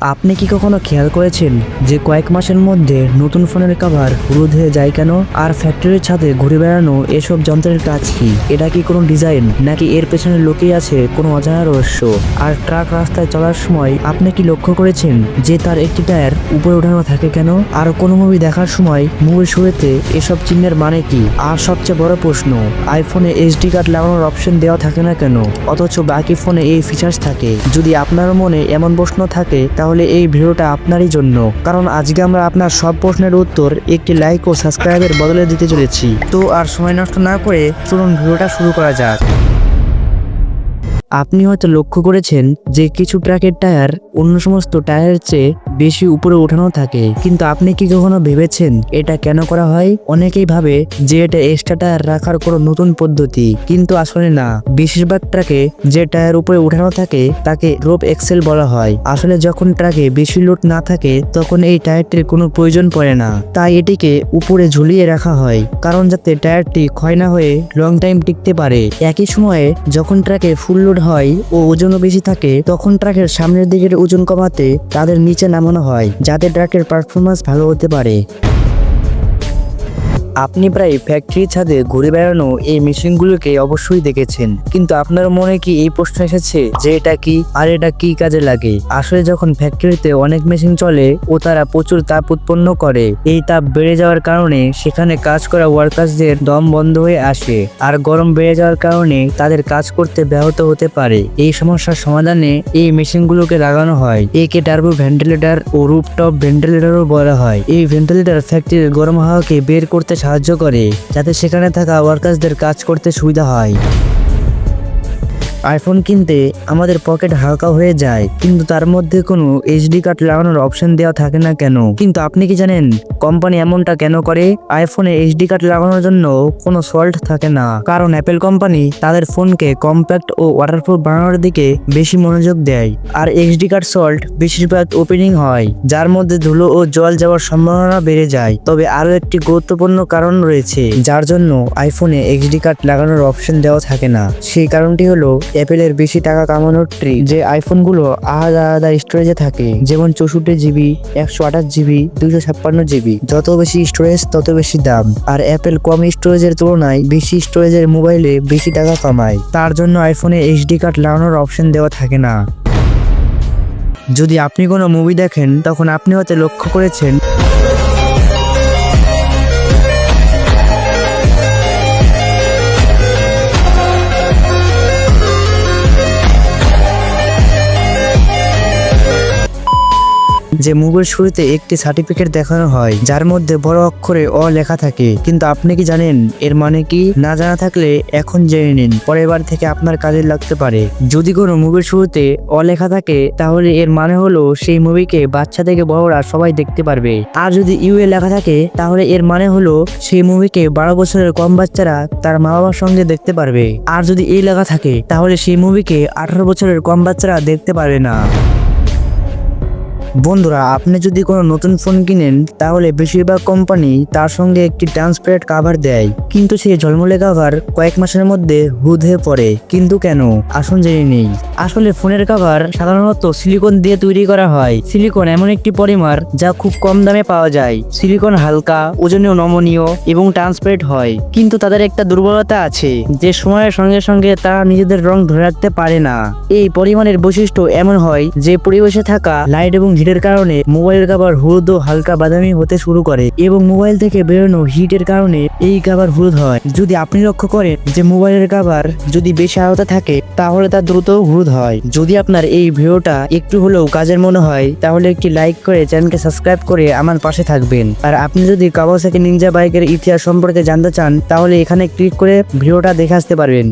আপনি কি কখনো খেয়াল করেছেন যে কয়েক মাসের মধ্যে নতুন ফোনের কভার হলুদ হয়ে যায় কেন? আর ফ্যাক্টরির ছাদে ঘুরে বেড়ানো এসব যন্ত্রের কাজ কি? এটা কি কোনো ডিজাইন, নাকি এর পেছনে লুকিয়ে আছে কোনো অজানা রহস্য? আর ট্রাক রাস্তায় চলার সময় আপনি কি লক্ষ্য করেছেন যে তার একটি টায়ার উপরে ওঠানো থাকে কেন? আর কোনো মুভি দেখার সময় মুভির শুরুতে এসব চিহ্নের মানে কি? আর সবচেয়ে বড় প্রশ্ন, আইফোনে এইচডি কার্ড লাগানোর অপশন দেওয়া থাকে না কেন, অথচ বাকি ফোনে এই ফিচার্স থাকে? যদি আপনার মনে এমন প্রশ্ন থাকে তাহলে এই ভিডিওটা আপনারই জন্য, কারণ আজকে আমরা আপনার সব প্রশ্নের উত্তর একটি লাইক ও সাবস্ক্রাইবের বদলে দিতে চলেছি। তো আর সময় নষ্ট না করে চলুন ভিডিওটা শুরু করা যাক। আপনি হয়তো লক্ষ্য করেছেন যে কিছু ট্রাকের টায়ার অন্য সমস্ত টায়ারের চেয়ে বেশি উপরে ওঠানো থাকে, কিন্তু আপনি কি কখনো ভেবেছেন এটা কেন করা হয়? অনেকেই ভাবে যে এটা এক্সট্রা টায়ার রাখার কোনো নতুন পদ্ধতি, কিন্তু আসলে না। বেশিরভাগ ট্রাকে যে টায়ার উপরে ওঠানো থাকে তাকে রোপ এক্সেল বলা হয়। আসলে যখন ট্রাকে বেশি লোড না থাকে তখন এই টায়ারটির কোনো প্রয়োজন পড়ে না, তাই এটিকে উপরে ঝুলিয়ে রাখা হয়, কারণ যাতে টায়ারটি ক্ষয় না হয়ে লং টাইম টিকতে পারে। একই সময়ে যখন ট্রাকে ফুল লোড হয় ও ওজনও বেশি থাকে তখন ট্রাকের সামনের দিকের ওজন কমাতে তাদের নিচে নামানো হয়, যাতে ট্রাকের পারফরমেন্স ভালো হতে পারে। আপনি প্রায় ফ্যাক্টরির ছাদে ঘুরে বেড়ানো এই মেশিনগুলোকে অবশ্যই দেখেছেন, কিন্তু আপনার মনে কি এই প্রশ্ন এসেছে যে এটা কি, আর এটা কি কাজে লাগে? আসলে যখন ফ্যাক্টরিতে অনেক মেশিন চলে ও তারা প্রচুর তাপ উৎপন্ন করে, এই তাপ বেড়ে যাওয়ার কারণে সেখানে কাজ করা ওয়ার্কার্সদের দম বন্ধ হয়ে আসে, আর গরম বেড়ে যাওয়ার কারণে তাদের কাজ করতে ব্যাহত হতে পারে। এই সমস্যার সমাধানে এই মেশিনগুলোকে লাগানো হয়। একে টার্বো ভেন্টিলেটর ও রুফটপ ভেন্টিলেটরও বলা হয়। এই ভেন্টিলেটর ফ্যাক্টরির গরম হাওয়াকে বের করতে সাহায্য করে, যাতে সেখানে থাকা ওয়ার্কার্সদের কাজ করতে সুবিধা হয়। আইফোন কিনতে আমাদের পকেট হালকা হয়ে যায়, কিন্তু তার মধ্যে কোনো এইচডি কার্ড লাগানোর অপশন দেওয়া থাকে না কেন? কিন্তু আপনি কি জানেন কোম্পানি এমনটা কেন করে? আইফোনে এইচডি কার্ড লাগানোর জন্য কোনো সল্ট থাকে না, কারণ অ্যাপেল কোম্পানি তাদের ফোনকে কম্প্যাক্ট ও ওয়াটারপ্রুফ বানানোর দিকে বেশি মনোযোগ দেয়। আর এইচডি কার্ড সল্ট বেশিরভাগ ওপেনিং হয়, যার মধ্যে ধুলো ও জল যাওয়ার সম্ভাবনা বেড়ে যায়। তবে আরো একটি গুরুত্বপূর্ণ কারণ রয়েছে যার জন্য আইফোনে এইচডি কার্ড লাগানোর অপশন দেওয়া থাকে না। সেই কারণটি হলো অ্যাপেলের বেশি টাকা কামানোর ট্রিক। যে আইফোনগুলো আলাদা আলাদা স্টোরেজে থাকে, যেমন 64 জিবি, 128 জিবি, 256 জিবি। যত বেশি স্টোরেজ তত বেশি দাম, আর অ্যাপেল কম স্টোরেজের তুলনায় বেশি স্টোরেজের মোবাইলে বেশি টাকা কামায়। তার জন্য আইফোনে এইচডি কার্ড লাগানোর অপশন দেওয়া থাকে না। যদি আপনি কোনো মুভি দেখেন তখন আপনি হয়তো লক্ষ্য করেছেন যে মুভির শুরুতে একটি সার্টিফিকেট দেখানো হয় যার মধ্যে বড় অক্ষরে অ লেখা থাকে, কিন্তু আপনি কি জানেন এর মানে কি? না জানা থাকলে এখন জেনে নিন, পরের বার থেকে আপনার কাজে লাগতে পারে। যদি কোনো মুভির শুরুতে অ লেখা থাকে তাহলে এর মানে হলো সেই মুভিকে বাচ্চা থেকে বড়রা সবাই দেখতে পারবে। আর যদি ইউ এ লেখা থাকে তাহলে এর মানে হলো সেই মুভিকে 12 বছরের কম বাচ্চারা তার মা বাবার সঙ্গে দেখতে পারবে। আর যদি এই লেখা থাকে তাহলে সেই মুভিকে 18 বছরের কম বাচ্চারা দেখতে পারবে না। বন্ধুরা, আপনি যদি কোনো নতুন ফোন কিনেন তাহলে বেশিরভাগ কোম্পানি তার সঙ্গে একটি ট্রান্সপারেন্ট কাভার দেয়, কিন্তু সেই ঝলমলে কাভার কয়েক মাসের মধ্যে হুদ হয়ে পড়ে। কিন্তু কেন? আসুন জেনে নেই। আসলে ফোনের কাভার সাধারণত সিলিকন দিয়ে তৈরি করা হয়। সিলিকন এমন একটি পলিমার যা খুব কম দামে পাওয়া যায়। সিলিকন হালকা, ওজনেও নমনীয় এবং ট্রান্সপারেন্ট হয়, কিন্তু তাদের একটা দুর্বলতা আছে যে সময়ের সঙ্গে সঙ্গে তারা নিজেদের রং ধরে রাখতে পারে না। এই পলিমারের বৈশিষ্ট্য এমন হয় যে পরিবেশে থাকা লাইট এবং হিটের কারণে মোবাইলের কভার হলুদ ও হালকা বাদামি হতে শুরু করে, এবং মোবাইল থেকে বেরোনো হিটের কারণে এই কভার হলুদ হয়। যদি আপনি লক্ষ্য করেন যে মোবাইলের কভার যদি বেশি আলোতে থাকে তাহলে তা দ্রুত হলুদ হয়। যদি আপনার এই ভিডিওটা একটু হলেও কাজের মনে হয় তাহলে একটি লাইক করে চ্যানেলকে সাবস্ক্রাইব করে আমার পাশে থাকবেন। আর আপনি যদি কাওয়াসাকি নিনজা বাইকের ইতিহাস সম্পর্কে জানতে চান তাহলে এখানে ক্লিক করে ভিডিওটা দেখে আসতে পারবেন।